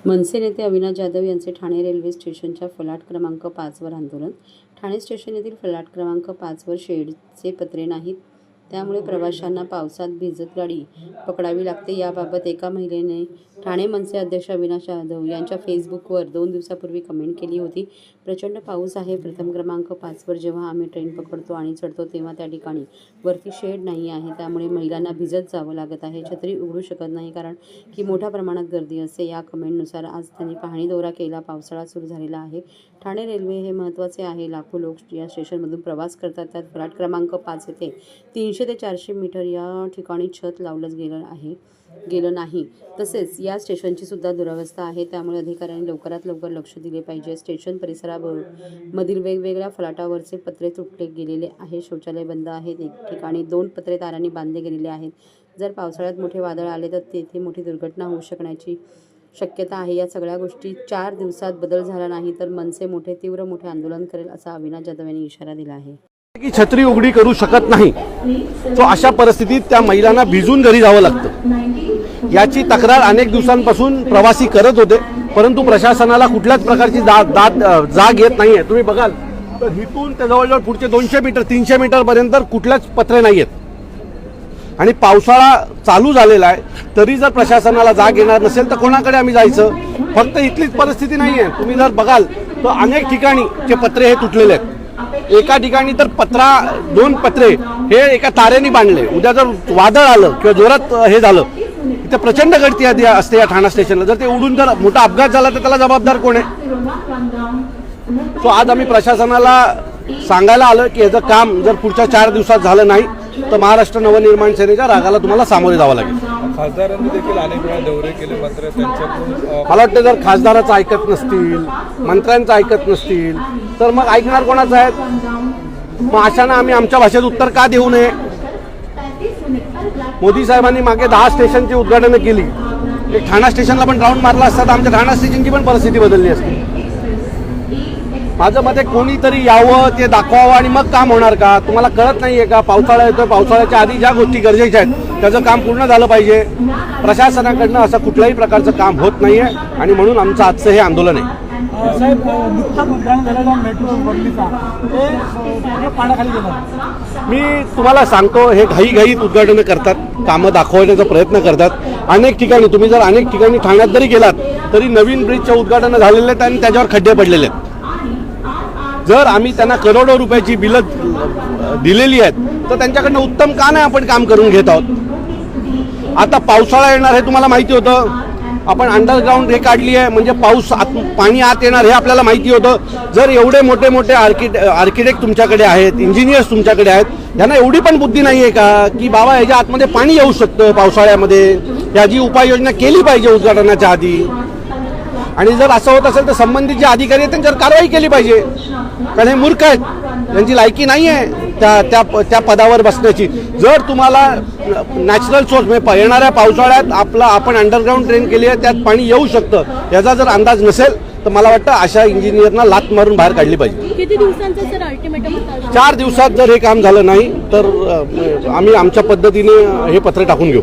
मनसे नेते अविनाश जाधव यांचे ठाणे रेल्वे स्टेशनच्या फलाट क्रमांक 5 वर आंदोलन। ठाणे स्टेशन येथील फलाट क्रमांक 5 वर शेडचे पत्रे नाहीत, त्यामुळे प्रवाशांना पावसात भिजत गाडी पकडावी लागते। याबाबत एका महिलेने ठाणे मनसे अध्यक्ष अविनाश जाधव यांच्या फेसबुकवर 2 दिवसापूर्वी कमेंट केली होती। प्रचंड पाऊस आहे। प्रथम क्रमांक 5 वर जेव्हा आम्ही ट्रेन पकडतो आणि चढतो तेव्हा त्या ठिकाणी वरती शेड नाही आहे, त्यामुळे महिलांना भिजत जावं लागत आहे। छत्री उघडू शकत नाही कारण की मोठ्या प्रमाणात गर्दी असते। या कमेंटनुसार आज त्यांनी पाहणी दौरा केला। पावसाळा सुरू झालेला आहे। ठाणे रेल्वे हे महत्त्वाचे आहे। लाखो लोक या स्टेशनमधून प्रवास करतात। त्यात फलाट क्रमांक 5 येथे 300 ते 400 मीटर या ठिकाणी छत लावलंच गेलं नाही। तसेच या स्टेशनची सुद्धा दुरवस्था आहे, त्यामुळे अधिकाऱ्यांनी लवकरात लवकर लक्ष दिले पाहिजे। स्टेशन परिसरामधील वेगवेगळ्या फलाटावरचे पत्रे तुटले गेलेले आहे। शौचालय बंद आहेत। एक ठिकाणी 2 पत्रे तारांनी बांधले गेलेले आहेत। जर पावसाळ्यात मोठे वादळ आले तर तेथे मोठी दुर्घटना होऊ शकण्याची शक्यता आहे। या सगळ्या गोष्टी 4 दिवसात बदल झाला नाही तर मनसे तीव्र मोठे आंदोलन करेल, असा अविनाश जाधव यांनी इशारा दिला आहे। की छत्री उघडी करू शकत नाही, तो अशा परिस्थितीत त्या महिलांना भिजून घरी जावं लागतं। याची तक्रार अनेक दिवसांपासून प्रवासी करत होते, परंतु प्रशासनाला कुठल्याच प्रकारची जाग येत नाहीये। तुम्ही बघाल तर इथून ते जवळजवळ पुढचे 200 मीटर 300 मीटर पर्यंत कुठल्याच पत्रे नाहीयेत आणि पावसाळा चालू झालेला आहे, तरी जर प्रशासनाला जाग येणार नसेल तर कोणाकडे आम्ही जायचं? फक्त इथलीच परिस्थिती नाहीये। तुम्ही जर बघाल तर अनेक ठिकाणी जे पत्रे हे तुटलेले आहेत। एका ठिकाणी तर 2 पत्रे हे एका तारेने बांधले। उद्या जर वादळ आलं किंवा जोरात हे झालं, इथे प्रचंड गर्दी असते या ठाणा स्टेशनला। जर ते उडून जर मोठा अपघात झाला तर त्याला जबाबदार कोण आहे? तो आज आम्ही प्रशासनाला सांगायला आलो की याचं काम जर पुढच्या 4 दिवसात झालं नाही तर महाराष्ट्र नवनिर्माण सेनेच्या रागाला तुम्हाला सामोरे जावं लागेल। खासदारांनी देखील अनेक वेळा दौरे केले, मात्र त्यांच्याकडून मला वाटतं जर खासदाराचं ऐकत नसतील, मंत्र्यांचं ऐकत नसतील तर मग ऐकणार कोणाचं आहे? मग अशानं आम्ही आमच्या भाषेत उत्तर का देऊ नये? मोदी साहेबांनी मागे 10 स्टेशनची उद्घाटनं केली। एक ठाणा स्टेशनला पण राऊंड मारला असता तर आमच्या ठाणा स्टेशनची पण परिस्थिती बदलली असती। माझं मत आहे कोणीतरी यावं, ते दाखवावं आणि मग काम होणार का? तुम्हाला कळत नाहीये का? पावसाळा येतोय, पावसाळ्याच्या आधी ज्या गोष्टी गरजेच्या आहेत त्याचं काम पूर्ण झालं पाहिजे। प्रशासनाकडनं असं कुठल्याही प्रकारचं काम होत नाहीये आणि म्हणून आमचं आजचं हे आंदोलन आहे। साहेब, नुकताच उद्घाटन झालेला मेट्रो बदलीचा ते पाण्याखाली गेलं। मी तुम्हाला सांगतो, हे घाईघाईत उद्घाटनं करतात, कामं दाखवण्याचा प्रयत्न करतात। अनेक ठिकाणी तुम्ही जर अनेक ठिकाणी ठाण्यात जरी गेलात तरी नवीन ब्रिजच्या उद्घाटनं झालेले आहेत आणि त्याच्यावर खड्डे पडलेले आहेत। जर आम्ही त्यांना करोडो रुपयाची बिलं दिलेली आहेत तर त्यांच्याकडनं उत्तम का नाही आपण काम करून घेत आहोत? आता पावसाळा येणार हे तुम्हाला माहिती होतं। आपण अंडरग्राऊंड हे काढली आहे म्हणजे पाणी आत येणार हे आपल्याला माहिती होतं। जर एवढे मोठे मोठे आर्किटेक्ट तुमच्याकडे आहेत, इंजिनियर्स तुमच्याकडे आहेत, यांना एवढी पण बुद्धी नाही आहे का की बाबा याच्या आतमध्ये पाणी येऊ शकतं पावसाळ्यामध्ये? याची उपाययोजना केली पाहिजे उद्घाटनाच्या आधी। आणि जर असं होत असेल तर संबंधित जे अधिकारी आहेत त्यांच्यावर कारवाई केली पाहिजे, कारण हे मूर्ख आहेत, त्यांची लायकी नाही आहे त्या पदावर बसण्याची। जर तुम्हाला नॅचरल सोर्स म्हणजे येणाऱ्या पावसाळ्यात आपण अंडरग्राऊंड ट्रेन केली आहे, त्यात पाणी येऊ शकतं, याचा जर अंदाज नसेल तर मला वाटतं अशा इंजिनियरना लाथ मारून बाहेर काढली पाहिजे। किती दिवसांचं सर अल्टिमेटम? 4 दिवसात जर हे काम झालं नाही तर आम्ही आमच्या पद्धतीने हे पत्र टाकून घेऊ।